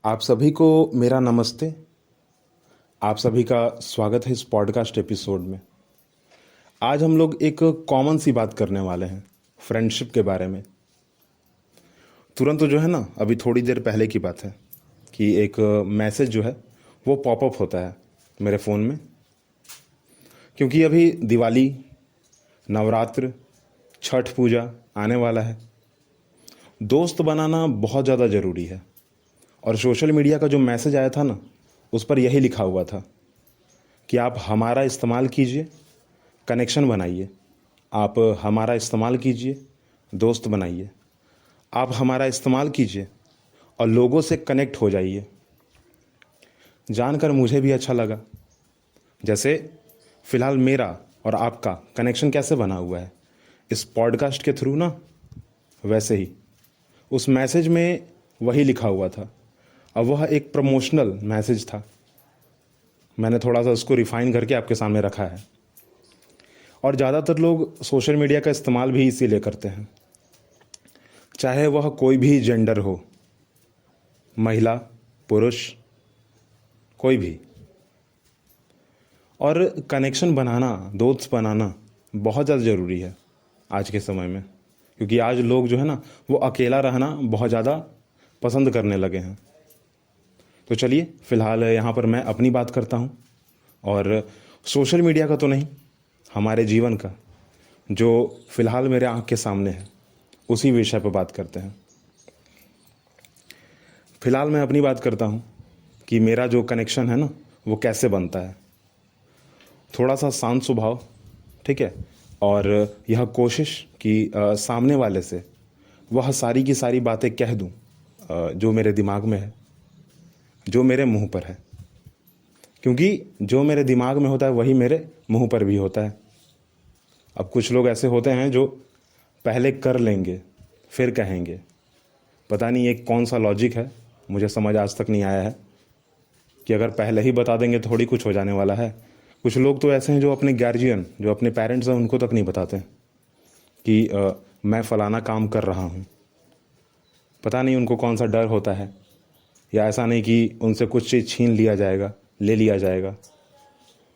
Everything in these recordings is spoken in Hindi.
आप सभी को मेरा नमस्ते। आप सभी का स्वागत है इस पॉडकास्ट एपिसोड में। आज हम लोग एक कॉमन सी बात करने वाले हैं, फ्रेंडशिप के बारे में। तुरंत जो है ना, अभी थोड़ी देर पहले की बात है कि एक मैसेज जो है वो पॉपअप होता है मेरे फ़ोन में, क्योंकि अभी दिवाली, नवरात्र, छठ पूजा आने वाला है। दोस्त बनाना बहुत ज़्यादा ज़रूरी है। और सोशल मीडिया का जो मैसेज आया था ना, उस पर यही लिखा हुआ था कि आप हमारा इस्तेमाल कीजिए, कनेक्शन बनाइए। आप हमारा इस्तेमाल कीजिए, दोस्त बनाइए। आप हमारा इस्तेमाल कीजिए और लोगों से कनेक्ट हो जाइए। जानकर मुझे भी अच्छा लगा। जैसे फ़िलहाल मेरा और आपका कनेक्शन कैसे बना हुआ है इस पॉडकास्ट के थ्रू ना, वैसे ही उस मैसेज में वही लिखा हुआ था। अब वह एक प्रमोशनल मैसेज था। मैंने थोड़ा सा उसको रिफ़ाइन करके आपके सामने रखा है। और ज़्यादातर लोग सोशल मीडिया का इस्तेमाल भी इसीलिए करते हैं, चाहे वह कोई भी जेंडर हो, महिला, पुरुष, कोई भी। और कनेक्शन बनाना, दोस्त बनाना बहुत ज़्यादा ज़रूरी है आज के समय में, क्योंकि आज लोग जो है ना, वो अकेला रहना बहुत ज़्यादा पसंद करने लगे हैं। तो चलिए, फ़िलहाल यहाँ पर मैं अपनी बात करता हूँ, और सोशल मीडिया का तो नहीं, हमारे जीवन का जो फ़िलहाल मेरे आँख के सामने है, उसी विषय पर बात करते हैं। फ़िलहाल मैं अपनी बात करता हूँ कि मेरा जो कनेक्शन है ना, वो कैसे बनता है। थोड़ा सा शांत स्वभाव, ठीक है, और यह कोशिश कि सामने वाले से वह सारी की सारी बातें कह दूँ जो मेरे दिमाग में है, जो मेरे मुंह पर है। क्योंकि जो मेरे दिमाग में होता है वही मेरे मुंह पर भी होता है। अब कुछ लोग ऐसे होते हैं जो पहले कर लेंगे फिर कहेंगे। पता नहीं ये कौन सा लॉजिक है, मुझे समझ आज तक नहीं आया है कि अगर पहले ही बता देंगे थोड़ी कुछ हो जाने वाला है। कुछ लोग तो ऐसे हैं जो अपने गार्जियन, जो अपने पेरेंट्स हैं, उनको तक नहीं बताते कि मैं फ़लाना काम कर रहा हूँ। पता नहीं उनको कौन सा डर होता है, या ऐसा नहीं कि उनसे कुछ चीज़ छीन लिया जाएगा, ले लिया जाएगा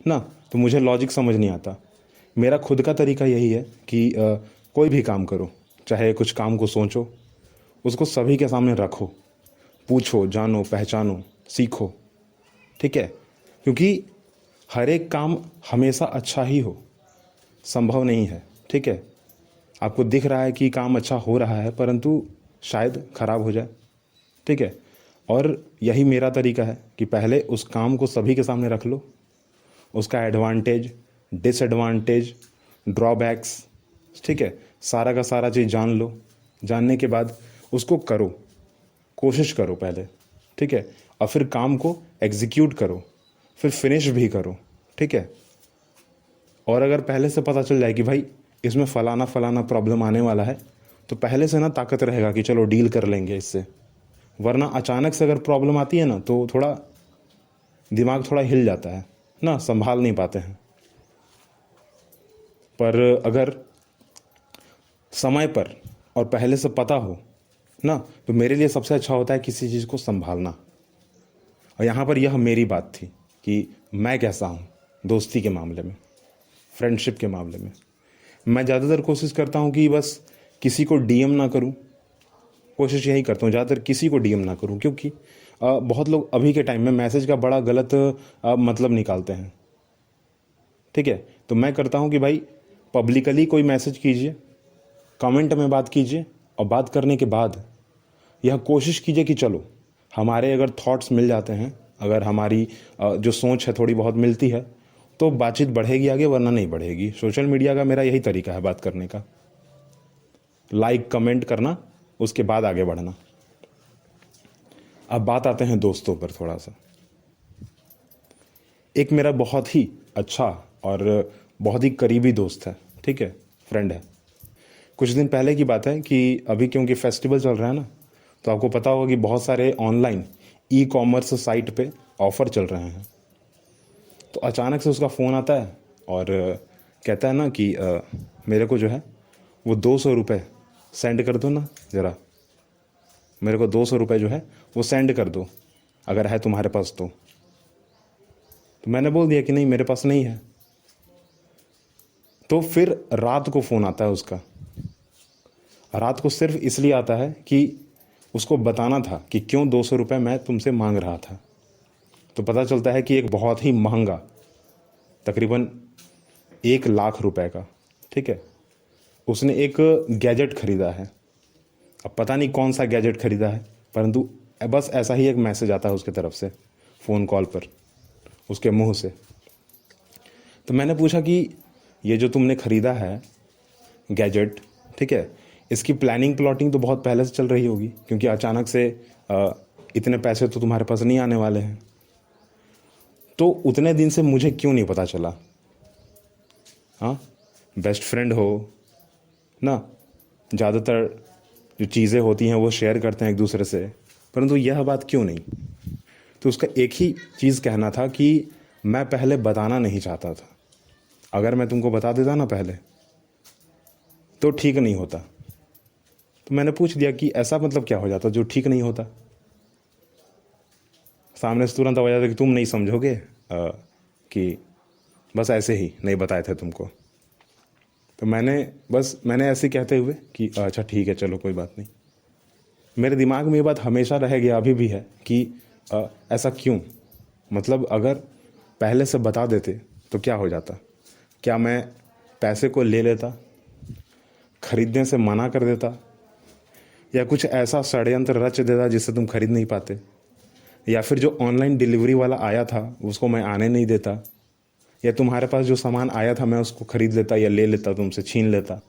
ना। तो मुझे लॉजिक समझ नहीं आता। मेरा खुद का तरीका यही है कि कोई भी काम करो, चाहे कुछ काम को सोचो, उसको सभी के सामने रखो, पूछो, जानो, पहचानो, सीखो, ठीक है। क्योंकि हर एक काम हमेशा अच्छा ही हो संभव नहीं है, ठीक है। आपको दिख रहा है कि काम अच्छा हो रहा है, परंतु शायद ख़राब हो जाए, ठीक है। और यही मेरा तरीका है कि पहले उस काम को सभी के सामने रख लो, उसका एडवांटेज, डिसएडवांटेज, ड्रॉबैक्स, ठीक है, सारा का सारा चीज़ जान लो। जानने के बाद उसको करो, कोशिश करो पहले, ठीक है, और फिर काम को एग्जीक्यूट करो, फिर फिनिश भी करो, ठीक है। और अगर पहले से पता चल जाए कि भाई इसमें फ़लाना फ़लाना प्रॉब्लम आने वाला है, तो पहले से ना ताकत रहेगा कि चलो डील कर लेंगे इससे। वरना अचानक से अगर प्रॉब्लम आती है ना, तो थोड़ा दिमाग थोड़ा हिल जाता है ना, संभाल नहीं पाते हैं। पर अगर समय पर और पहले से पता हो ना, तो मेरे लिए सबसे अच्छा होता है किसी चीज़ को संभालना। और यहाँ पर यह मेरी बात थी कि मैं कैसा हूँ दोस्ती के मामले में, फ्रेंडशिप के मामले में। मैं ज़्यादातर कोशिश करता हूँ कि बस किसी को डीएम ना करूँ। कोशिश यही करता हूँ ज़्यादातर किसी को डीएम ना करूँ, क्योंकि बहुत लोग अभी के टाइम में मैसेज का बड़ा गलत मतलब निकालते हैं, ठीक है। तो मैं करता हूँ कि भाई पब्लिकली कोई मैसेज कीजिए, कमेंट में बात कीजिए, और बात करने के बाद यह कोशिश कीजिए कि चलो हमारे अगर थॉट्स मिल जाते हैं, अगर हमारी जो सोच है थोड़ी बहुत मिलती है, तो बातचीत बढ़ेगी आगे, वरना नहीं बढ़ेगी। सोशल मीडिया का मेरा यही तरीका है बात करने का, लाइक कमेंट करना, उसके बाद आगे बढ़ना। अब बात आते हैं दोस्तों पर थोड़ा सा। एक मेरा बहुत ही अच्छा और बहुत ही करीबी दोस्त है, ठीक है, फ्रेंड है। कुछ दिन पहले की बात है कि अभी क्योंकि फेस्टिवल चल रहा है ना, तो आपको पता होगा कि बहुत सारे ऑनलाइन ई कॉमर्स साइट पे ऑफ़र चल रहे हैं। तो अचानक से उसका फ़ोन आता है और कहता है ना कि मेरे को जो है वो 200 रुपये सेंड कर दो ना ज़रा, मेरे को 200 रुपये जो है वो सेंड कर दो। अगर है तुम्हारे पास तो मैंने बोल दिया कि नहीं मेरे पास नहीं है। तो फिर रात को फ़ोन आता है उसका। रात को सिर्फ इसलिए आता है कि उसको बताना था कि क्यों 200 रुपये मैं तुमसे मांग रहा था। तो पता चलता है कि एक बहुत ही महंगा, तकरीबन 1 लाख रुपए का, ठीक है, उसने एक गैजेट खरीदा है। अब पता नहीं कौन सा गैजेट खरीदा है, परंतु बस ऐसा ही एक मैसेज आता है उसके तरफ से फ़ोन कॉल पर, उसके मुंह से। तो मैंने पूछा कि ये जो तुमने ख़रीदा है गैजेट, ठीक है, इसकी प्लानिंग प्लॉटिंग तो बहुत पहले से चल रही होगी, क्योंकि अचानक से इतने पैसे तो तुम्हारे पास नहीं आने वाले हैं। तो उतने दिन से मुझे क्यों नहीं पता चला? हाँ, बेस्ट फ्रेंड हो ना, ज़्यादातर जो चीज़ें होती हैं वो शेयर करते हैं एक दूसरे से, परंतु यह बात क्यों नहीं? तो उसका एक ही चीज़ कहना था कि मैं पहले बताना नहीं चाहता था। अगर मैं तुमको बता देता ना पहले तो ठीक नहीं होता। तो मैंने पूछ दिया कि ऐसा मतलब क्या हो जाता जो ठीक नहीं होता? सामने से तुरंत आ जाता कि तुम नहीं समझोगे, कि बस ऐसे ही नहीं बताए थे तुमको। तो मैंने ऐसे कहते हुए कि अच्छा ठीक है, चलो कोई बात नहीं। मेरे दिमाग में ये बात हमेशा रह गया, अभी भी है कि ऐसा क्यों? मतलब अगर पहले से बता देते तो क्या हो जाता? क्या मैं पैसे को ले लेता, खरीदने से मना कर देता, या कुछ ऐसा षड्यंत्र रच देता जिससे तुम खरीद नहीं पाते, या फिर जो ऑनलाइन डिलीवरी वाला आया था उसको मैं आने नहीं देता, या तुम्हारे पास जो सामान आया था मैं उसको खरीद लेता या ले लेता, तुमसे छीन लेता,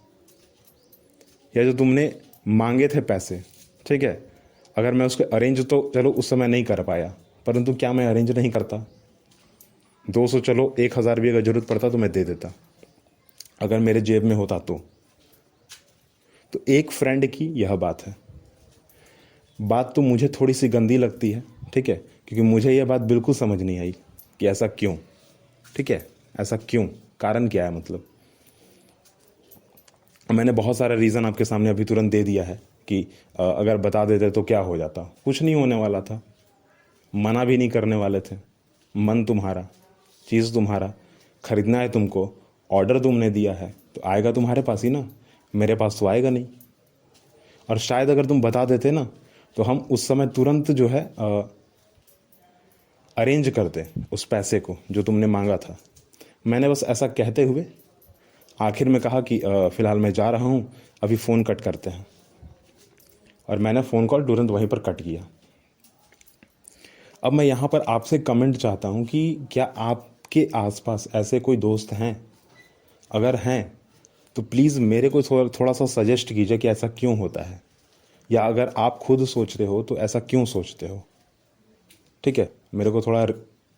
या जो तुमने मांगे थे पैसे, ठीक है, अगर मैं उसके अरेंज तो चलो उस समय नहीं कर पाया, परंतु क्या मैं अरेंज नहीं करता? 200, चलो 1,000 भी अगर ज़रूरत पड़ता तो मैं दे देता, अगर मेरे जेब में होता तो एक फ्रेंड की यह बात है। बात तो मुझे थोड़ी सी गंदी लगती है, ठीक है, क्योंकि मुझे यह बात बिल्कुल समझ नहीं आई कि ऐसा क्यों, ठीक है, ऐसा क्यों, कारण क्या है? मतलब मैंने बहुत सारा रीज़न आपके सामने अभी तुरंत दे दिया है कि अगर बता देते तो क्या हो जाता। कुछ नहीं होने वाला था, मना भी नहीं करने वाले थे। मन तुम्हारा, चीज़ तुम्हारा, खरीदना है तुमको, ऑर्डर तुमने दिया है तो आएगा तुम्हारे पास ही ना, मेरे पास तो आएगा नहीं। और शायद अगर तुम बता देते ना तो हम उस समय तुरंत जो है अरेंज करते उस पैसे को जो तुमने मांगा था। मैंने बस ऐसा कहते हुए आखिर में कहा कि फ़िलहाल मैं जा रहा हूँ, अभी फ़ोन कट करते हैं। और मैंने फ़ोन कॉल तुरंत वहीं पर कट किया। अब मैं यहाँ पर आपसे कमेंट चाहता हूँ कि क्या आपके आसपास ऐसे कोई दोस्त हैं? अगर हैं तो प्लीज़ मेरे को थोड़ा सा सजेस्ट कीजिए कि ऐसा क्यों होता है, या अगर आप खुद सोचते हो तो ऐसा क्यों सोचते हो, ठीक है? मेरे को थोड़ा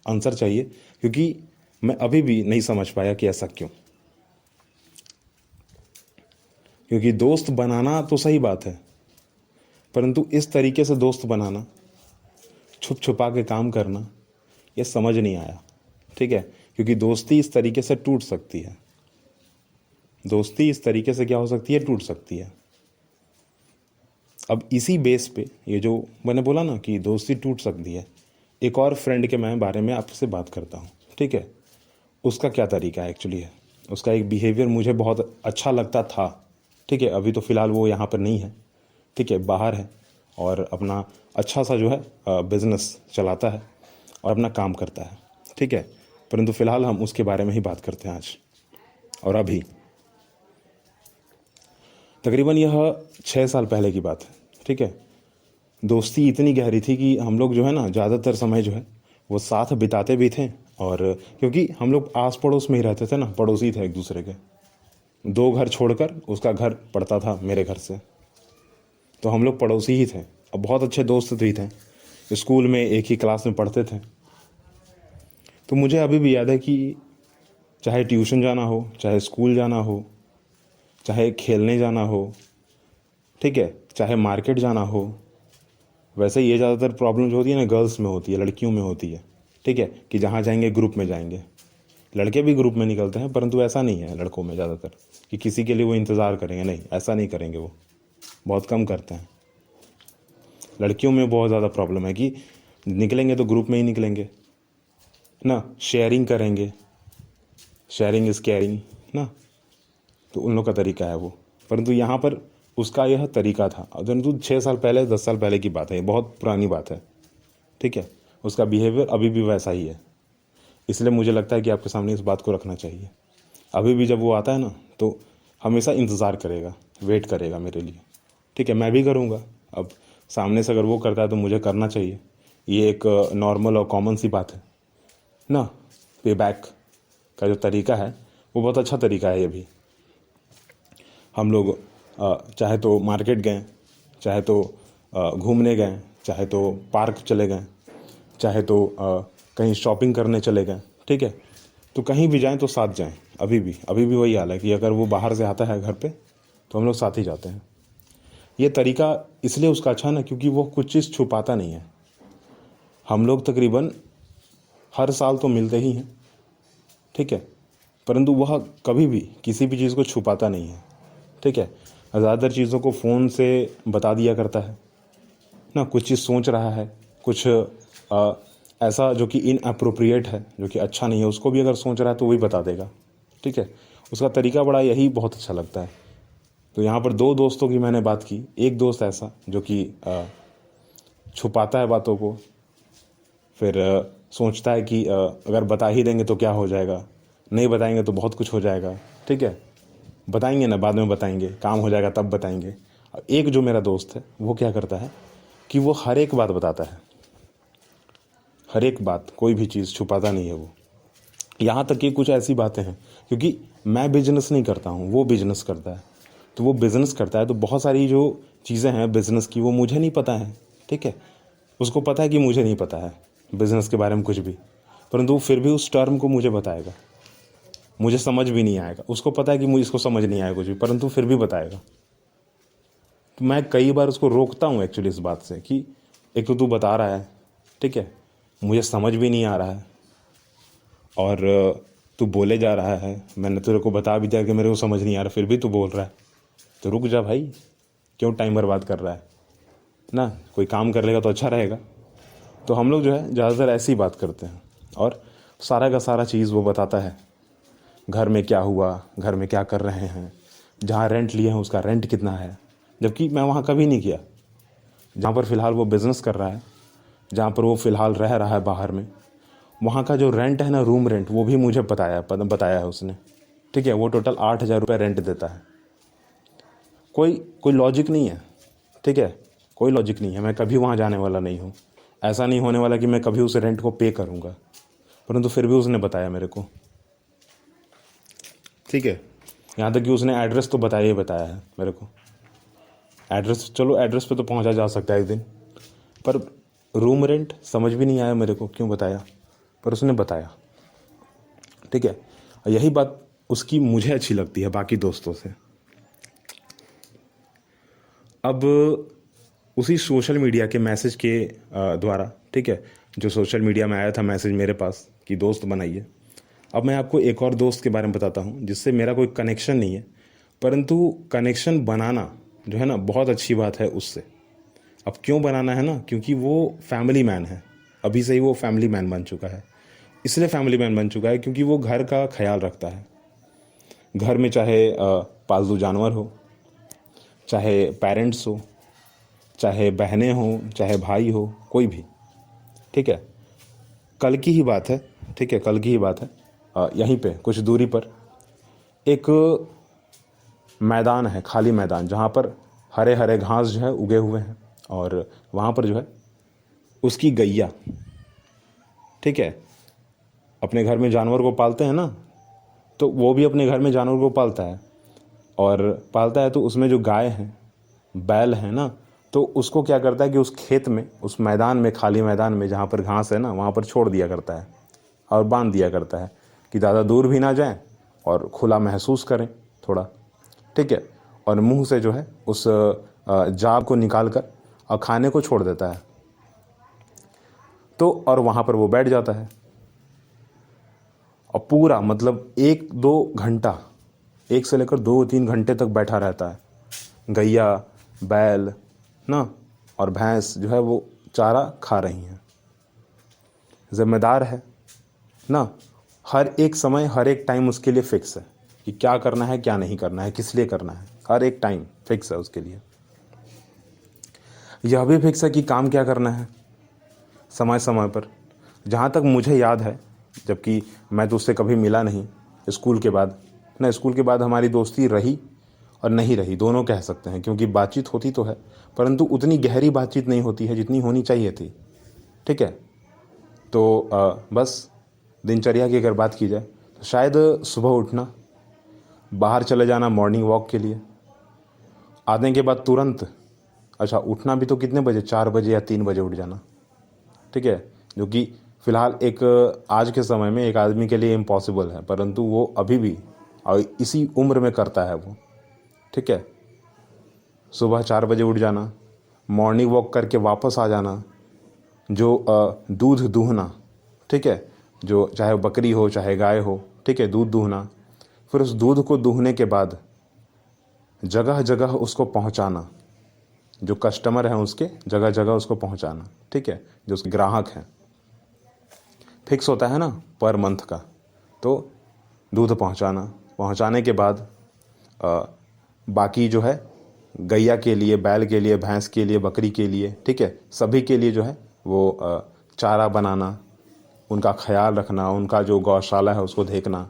आंसर चाहिए, क्योंकि मैं अभी भी नहीं समझ पाया कि ऐसा क्यों। क्योंकि दोस्त बनाना तो सही बात है, परंतु इस तरीके से दोस्त बनाना, छुप छुपा के काम करना, ये समझ नहीं आया, ठीक है? क्योंकि दोस्ती इस तरीके से टूट सकती है। दोस्ती इस तरीके से क्या हो सकती है? टूट सकती है। अब इसी बेस पे ये जो मैंने बोला ना कि दोस्ती टूट सकती है, एक और फ्रेंड के मैं बारे में आपसे बात करता हूँ, ठीक है? उसका क्या तरीका है एक्चुअली है, उसका एक बिहेवियर मुझे बहुत अच्छा लगता था, ठीक है? अभी तो फ़िलहाल वो यहाँ पर नहीं है, ठीक है, बाहर है और अपना अच्छा सा जो है बिज़नेस चलाता है और अपना काम करता है, ठीक है? परंतु फ़िलहाल हम उसके बारे में ही बात करते हैं आज और अभी। तकरीबन यह 6 साल पहले की बात है, ठीक है? दोस्ती इतनी गहरी थी कि हम लोग जो है ना ज़्यादातर समय जो है वो साथ बिताते भी थे, और क्योंकि हम लोग आस पड़ोस में ही रहते थे ना, पड़ोसी थे एक दूसरे के। 2 घर छोड़कर उसका घर पड़ता था मेरे घर से, तो हम लोग पड़ोसी ही थे। अब बहुत अच्छे दोस्त भी थे, स्कूल में एक ही क्लास में पढ़ते थे। तो मुझे अभी भी याद है कि चाहे ट्यूशन जाना हो, चाहे स्कूल जाना हो, चाहे खेलने जाना हो, ठीक है, चाहे मार्केट जाना हो, वैसे ये ज़्यादातर प्रॉब्लम जो होती है ना गर्ल्स में होती है, लड़कियों में होती है, ठीक है, कि जहाँ जाएंगे ग्रुप में जाएंगे। लड़के भी ग्रुप में निकलते हैं, परंतु ऐसा नहीं है लड़कों में ज़्यादातर कि किसी के लिए वो इंतज़ार करेंगे, नहीं, ऐसा नहीं करेंगे, वो बहुत कम करते हैं। लड़कियों में बहुत ज़्यादा प्रॉब्लम है कि निकलेंगे तो ग्रुप में ही निकलेंगे ना, शेयरिंग करेंगे, शेयरिंग इज़ केयरिंग ना, तो उन लोग का तरीका है वो। परंतु यहाँ पर उसका यह तरीका था, परंतु 6 साल पहले 10 साल पहले की बात है, ये बहुत पुरानी बात है, ठीक है। उसका बिहेवियर अभी भी वैसा ही है, इसलिए मुझे लगता है कि आपके सामने इस बात को रखना चाहिए। अभी भी जब वो आता है ना तो हमेशा इंतज़ार करेगा, वेट करेगा मेरे लिए, ठीक है। मैं भी करूँगा, अब सामने से अगर वो करता है तो मुझे करना चाहिए, ये एक नॉर्मल और कॉमन सी बात है ना। पे बैक का जो तरीका है वो बहुत अच्छा तरीका है। ये भी हम लोग चाहे तो मार्केट गए, चाहे तो घूमने गए, चाहे तो पार्क चले गए, चाहे तो कहीं शॉपिंग करने चले गए, ठीक है, तो कहीं भी जाएं तो साथ जाएं। अभी भी वही हाल है कि अगर वो बाहर से आता है घर पे तो हम लोग साथ ही जाते हैं। ये तरीका इसलिए उसका अच्छा है ना क्योंकि वो कुछ चीज़ छुपाता नहीं है। हम लोग तकरीबन हर साल तो मिलते ही हैं, ठीक है, परंतु वह कभी भी किसी भी चीज़ को छुपाता नहीं है, ठीक है। ज़्यादातर चीज़ों को फ़ोन से बता दिया करता है ना, कुछ चीज़ सोच रहा है, कुछ ऐसा जो कि इनअप्रोप्रिएट है, जो कि अच्छा नहीं है, उसको भी अगर सोच रहा है तो वही बता देगा, ठीक है। उसका तरीका बड़ा यही बहुत अच्छा लगता है। तो यहाँ पर 2 दोस्तों की मैंने बात की। एक दोस्त ऐसा जो कि छुपाता है बातों को, फिर सोचता है कि अगर बता ही देंगे तो क्या हो जाएगा, नहीं बताएंगे तो बहुत कुछ हो जाएगा, ठीक है, बताएंगे ना, बाद में बताएंगे, काम हो जाएगा तब बताएंगे। एक जो मेरा दोस्त है वो क्या करता है कि वो हर एक बात बताता है, हर एक बात, कोई भी चीज़ छुपाता नहीं है वो। यहाँ तक कि कुछ ऐसी बातें हैं, क्योंकि मैं बिजनेस नहीं करता हूँ, वो बिजनेस करता है, तो वो बिज़नेस करता है तो बहुत सारी जो चीज़ें हैं बिज़नेस की वो मुझे नहीं पता है, ठीक है। उसको पता है कि मुझे नहीं पता है बिज़नेस के बारे में कुछ भी, परंतु वो फिर भी उस टर्म को मुझे बताएगा। मुझे समझ भी नहीं आएगा, उसको पता है कि मुझे इसको समझ नहीं आएगा कुछ भी, परंतु फिर भी बताएगा। तो मैं कई बार उसको रोकता हूँ एक्चुअली इस बात से कि एक तो तू बता रहा है, ठीक है, मुझे समझ भी नहीं आ रहा है, और तू बोले जा रहा है, मैंने तेरे को बता भी दिया कि मेरे को समझ नहीं आ रहा, फिर भी तू बोल रहा है, तो रुक जा भाई, क्यों टाइम बर्बाद कर रहा है ना, कोई काम कर लेगा तो अच्छा रहेगा। तो हम लोग जो है ज़्यादातर ऐसी बात करते हैं, और सारा का सारा चीज़ वो बताता है, घर में क्या हुआ, घर में क्या कर रहे हैं, जहाँ रेंट लिए हैं उसका रेंट कितना है, जबकि मैं वहाँ कभी नहीं किया। जहाँ पर फ़िलहाल वो बिज़नेस कर रहा है, जहाँ पर वो फ़िलहाल रह रहा है बाहर में, वहाँ का जो रेंट है ना, रूम रेंट, वो भी मुझे बताया है उसने, ठीक है। वो टोटल 8,000 रुपये रेंट देता है। कोई लॉजिक नहीं है, ठीक है, कोई लॉजिक नहीं है। मैं कभी वहाँ जाने वाला नहीं हूँ, ऐसा नहीं होने वाला कि मैं कभी उस रेंट को पे करूँगा, परंतु फिर भी उसने बताया मेरे को, ठीक है। यहाँ तक कि उसने एड्रेस तो बताया है मेरे को। एड्रेस, चलो एड्रेस पे तो पहुँचा जा सकता है एक दिन, पर रूम रेंट समझ भी नहीं आया मेरे को क्यों बताया, पर उसने बताया, ठीक है। यही बात उसकी मुझे अच्छी लगती है बाकी दोस्तों से। अब उसी सोशल मीडिया के मैसेज के द्वारा, ठीक है, जो सोशल मीडिया में आया था मैसेज मेरे पास कि दोस्त बनाइए, अब मैं आपको एक और दोस्त के बारे में बताता हूँ जिससे मेरा कोई कनेक्शन नहीं है, परंतु कनेक्शन बनाना जो है ना बहुत अच्छी बात है उससे। अब क्यों बनाना है ना, क्योंकि वो फैमिली मैन है, अभी से ही वो फैमिली मैन बन चुका है। इसलिए फैमिली मैन बन चुका है क्योंकि वो घर का ख्याल रखता है। घर में चाहे पालतू जानवर हो, चाहे पेरेंट्स हो, चाहे बहनें हो, चाहे भाई हो, कोई भी, ठीक है। कल की ही बात है, ठीक है, कल की ही बात है, यहीं पे कुछ दूरी पर एक मैदान है, खाली मैदान, जहाँ पर हरे हरे घास जो है उगे हुए हैं, और वहाँ पर जो है उसकी गैया, ठीक है, अपने घर में जानवर को पालते हैं ना, तो वो भी अपने घर में जानवर को पालता है, और पालता है तो उसमें जो गाय हैं, बैल है ना, तो उसको क्या करता है कि उस खेत में, उस मैदान में, खाली मैदान में जहाँ पर घास है ना, वहाँ पर छोड़ दिया करता है और बांध दिया करता है कि ज़्यादा दूर भी ना जाएं और खुला महसूस करें थोड़ा, ठीक है। और मुंह से जो है उस जाग को निकाल कर और खाने को छोड़ देता है, तो और वहाँ पर वो बैठ जाता है और पूरा मतलब 1-2 घंटा, 1 से लेकर 2-3 घंटे तक बैठा रहता है। गैया, बैल ना और भैंस जो है वो चारा खा रही हैं, जिम्मेदार है ना, हर एक समय हर एक टाइम उसके लिए फिक्स है कि क्या करना है क्या नहीं करना है, किस लिए करना है, हर एक टाइम फिक्स है उसके लिए। यह भी फिक्स है कि काम क्या करना है समय समय पर। जहाँ तक मुझे याद है, जबकि मैं तो उससे कभी मिला नहीं स्कूल के बाद ना, स्कूल के बाद हमारी दोस्ती रही और नहीं रही दोनों कह सकते हैं, क्योंकि बातचीत होती तो है परंतु उतनी गहरी बातचीत नहीं होती है जितनी होनी चाहिए थी। ठीक है, तो बस दिनचर्या की अगर बात की जाए तो शायद सुबह उठना, बाहर चले जाना मॉर्निंग वॉक के लिए, आने के बाद तुरंत, अच्छा उठना भी तो कितने बजे, 4 बजे या 3 बजे उठ जाना। ठीक है, जो कि फ़िलहाल एक आज के समय में एक आदमी के लिए इम्पॉसिबल है, परंतु वो अभी भी और इसी उम्र में करता है वो। ठीक है, सुबह 4 बजे उठ जाना, मॉर्निंग वॉक करके वापस आ जाना, जो दूध दूहना, ठीक है, जो चाहे बकरी हो चाहे गाय हो, ठीक है, दूध दूहना, फिर उस दूध को दूहने के बाद जगह जगह उसको पहुंचाना, जो कस्टमर हैं उसके जगह जगह उसको पहुंचाना। ठीक है, जो उसके ग्राहक हैं, फिक्स होता है ना पर मंथ का, तो दूध पहुंचाना, पहुंचाने के बाद बाकी जो है गैया के लिए, बैल के लिए, भैंस के लिए, बकरी के लिए, ठीक है, सभी के लिए जो है वो चारा बनाना, उनका ख्याल रखना, उनका जो गौशाला है उसको देखना,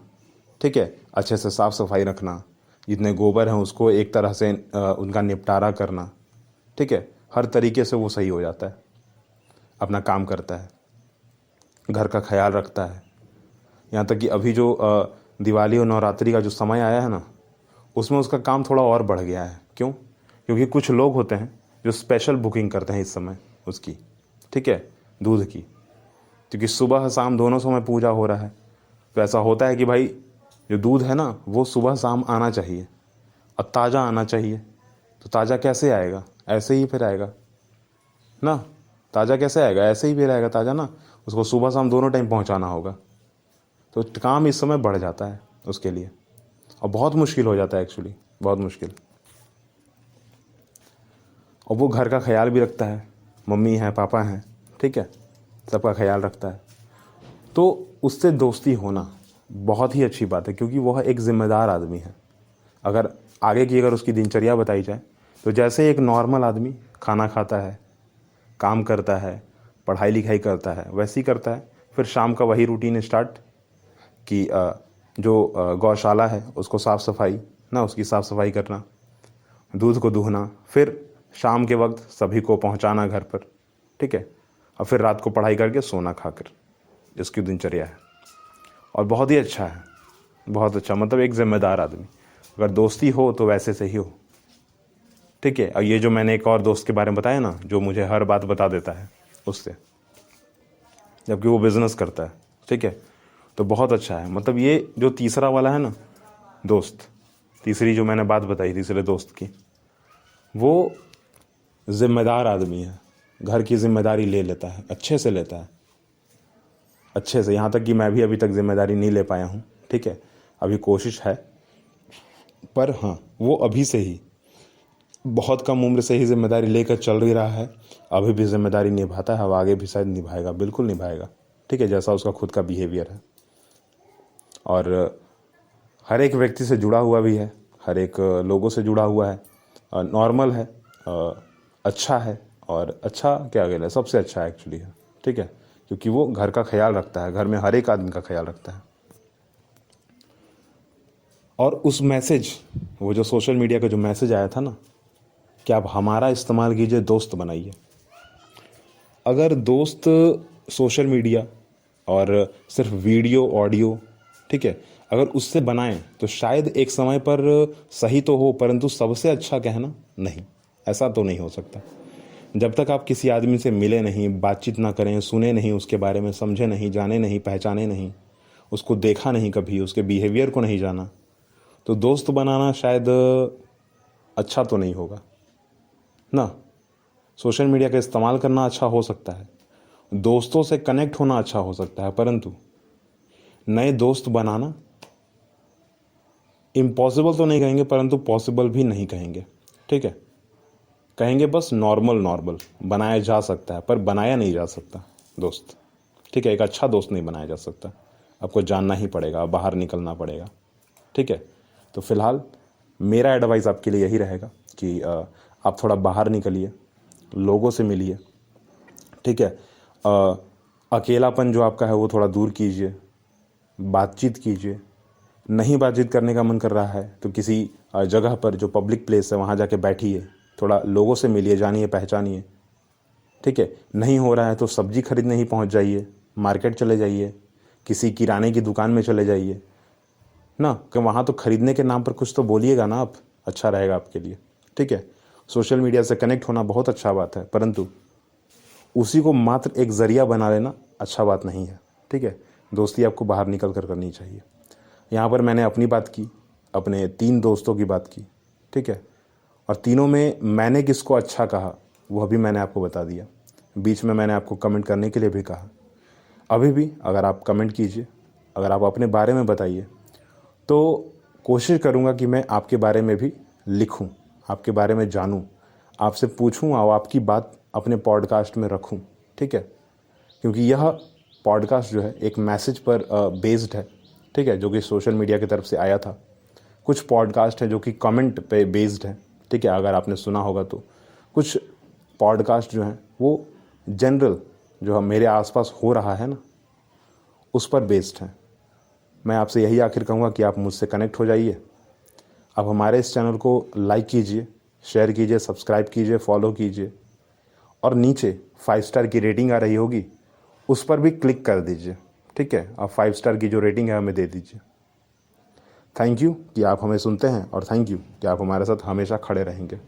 ठीक है, अच्छे से साफ़ सफाई रखना, जितने गोबर हैं उसको एक तरह से उनका निपटारा करना। ठीक है, हर तरीके से वो सही हो जाता है, अपना काम करता है, घर का ख्याल रखता है। यहाँ तक कि अभी जो दिवाली और नवरात्रि का जो समय आया है ना, उसमें उसका काम थोड़ा और बढ़ गया है। क्यों? क्योंकि कुछ लोग होते हैं जो स्पेशल बुकिंग करते हैं इस समय उसकी, ठीक है, दूध की, क्योंकि सुबह शाम दोनों समय पूजा हो रहा है। तो ऐसा होता है कि भाई जो दूध है ना वो सुबह शाम आना चाहिए और ताज़ा आना चाहिए। तो ताज़ा कैसे आएगा? ऐसे ही फिर आएगा ना, ताज़ा कैसे आएगा? ऐसे ही फिर आएगा ताज़ा ना, उसको सुबह शाम दोनों टाइम पहुंचाना होगा। तो काम इस समय बढ़ जाता है उसके लिए और बहुत मुश्किल हो जाता है, एक्चुअली बहुत मुश्किल। और वो घर का ख्याल भी रखता है, मम्मी हैं, पापा हैं, ठीक है, सबका ख्याल रखता है। तो उससे दोस्ती होना बहुत ही अच्छी बात है, क्योंकि वह एक ज़िम्मेदार आदमी है। अगर आगे की अगर उसकी दिनचर्या बताई जाए तो जैसे एक नॉर्मल आदमी खाना खाता है, काम करता है, पढ़ाई लिखाई करता है, वैसे ही करता है। फिर शाम का वही रूटीन स्टार्ट कि जो गौशाला है उसको साफ़ सफाई ना, उसकी साफ़ सफाई करना, दूध को दूहना, फिर शाम के वक्त सभी को पहुंचाना घर पर, ठीक है, और फिर रात को पढ़ाई करके सोना खाकर, इसकी दिनचर्या है। और बहुत ही अच्छा है, बहुत अच्छा, मतलब एक ज़िम्मेदार आदमी। अगर दोस्ती हो तो वैसे से ही हो, ठीक है। और ये जो मैंने एक और दोस्त के बारे में बताया ना, जो मुझे हर बात बता देता है उससे, जबकि वो बिज़नेस करता है, ठीक है, तो बहुत अच्छा है। मतलब ये जो तीसरा वाला है ना दोस्त, तीसरी जो मैंने बात बताई तीसरे दोस्त की, वो ज़िम्मेदार आदमी है, घर की ज़िम्मेदारी ले लेता है, अच्छे से लेता है, अच्छे से। यहाँ तक कि मैं भी अभी तक ज़िम्मेदारी नहीं ले पाया हूँ, ठीक है, अभी कोशिश है, पर हाँ वो अभी से ही बहुत कम उम्र से ही जिम्मेदारी लेकर चल ही रहा है, अभी भी जिम्मेदारी निभाता है, अब आगे भी शायद निभाएगा, बिल्कुल निभाएगा, ठीक है, जैसा उसका खुद का बिहेवियर है। और हर एक व्यक्ति से जुड़ा हुआ भी है, हर एक लोगों से जुड़ा हुआ है, नॉर्मल है, अच्छा है, और अच्छा क्या कहना है, सबसे अच्छा है एक्चुअली है, ठीक है, क्योंकि वो घर का ख्याल रखता है, घर में हर एक आदमी का ख्याल रखता है। और उस मैसेज, वो जो सोशल मीडिया का जो मैसेज आया था ना कि आप हमारा इस्तेमाल कीजिए, दोस्त बनाइए। अगर दोस्त सोशल मीडिया और सिर्फ वीडियो ऑडियो, ठीक है, अगर उससे बनाएं तो शायद एक समय पर सही तो हो, परंतु सबसे अच्छा कहना नहीं, ऐसा तो नहीं हो सकता। जब तक आप किसी आदमी से मिले नहीं, बातचीत ना करें, सुने नहीं, उसके बारे में समझे नहीं, जाने नहीं, पहचाने नहीं, उसको देखा नहीं कभी, उसके बिहेवियर को नहीं जाना, तो दोस्त बनाना शायद अच्छा तो नहीं होगा ना। सोशल मीडिया का इस्तेमाल करना अच्छा हो सकता है, दोस्तों से कनेक्ट होना अच्छा हो सकता है, परंतु नए दोस्त बनाना इम्पॉसिबल तो नहीं कहेंगे, परंतु पॉसिबल भी नहीं कहेंगे, ठीक है, कहेंगे बस नॉर्मल बनाया जा सकता है, पर बनाया नहीं जा सकता दोस्त, ठीक है, एक अच्छा दोस्त नहीं बनाया जा सकता, आपको जानना ही पड़ेगा, बाहर निकलना पड़ेगा। ठीक है, तो फिलहाल मेरा एडवाइस आपके लिए यही रहेगा कि आप थोड़ा बाहर निकलिए, लोगों से मिलिए। ठीक है, अकेलापन जो आपका है वो थोड़ा दूर कीजिए, बातचीत कीजिए। नहीं बातचीत करने का मन कर रहा है तो किसी जगह पर जो पब्लिक प्लेस है वहाँ जाके बैठिए, थोड़ा लोगों से मिलिए, जानिए, पहचानिए। ठीक है, नहीं हो रहा है तो सब्जी खरीदने ही पहुँच जाइए, मार्केट चले जाइए, किसी किराने की दुकान में चले जाइए ना, कि वहाँ तो खरीदने के नाम पर कुछ तो बोलिएगा ना आप, अच्छा रहेगा आपके लिए। ठीक है, सोशल मीडिया से कनेक्ट होना बहुत अच्छा बात है, परंतु उसी को मात्र एक ज़रिया बना लेना अच्छा बात नहीं है। ठीक है, दोस्ती आपको बाहर निकल कर करनी चाहिए। यहाँ पर मैंने अपनी बात की, अपने 3 दोस्तों की बात की। ठीक है, और तीनों में मैंने किसको अच्छा कहा वह भी मैंने आपको बता दिया। बीच में मैंने आपको कमेंट करने के लिए भी कहा। अभी भी अगर आप कमेंट कीजिए, अगर आप अपने बारे में बताइए, तो कोशिश करूँगा कि मैं आपके बारे में भी लिखूँ, आपके बारे में जानूँ, आपसे पूछूँ और आपकी बात अपने पॉडकास्ट में रखूँ। ठीक है, क्योंकि यह पॉडकास्ट जो है एक मैसेज पर बेस्ड है। ठीक है, जो कि सोशल मीडिया की तरफ से आया था। कुछ पॉडकास्ट है जो कि कमेंट पे बेस्ड है। ठीक है, अगर आपने सुना होगा तो कुछ पॉडकास्ट जो हैं वो जनरल जो हम मेरे आसपास हो रहा है ना, उस पर बेस्ड हैं। मैं आपसे यही आखिर कहूँगा कि आप मुझसे कनेक्ट हो जाइए। आप हमारे इस चैनल को लाइक कीजिए, शेयर कीजिए, सब्सक्राइब कीजिए, फॉलो कीजिए, और नीचे 5 स्टार की रेटिंग आ रही होगी उस पर भी क्लिक कर दीजिए। ठीक है, आप 5 स्टार की जो रेटिंग है हमें दे दीजिए। थैंक यू कि आप हमें सुनते हैं, और थैंक यू कि आप हमारे साथ हमेशा खड़े रहेंगे।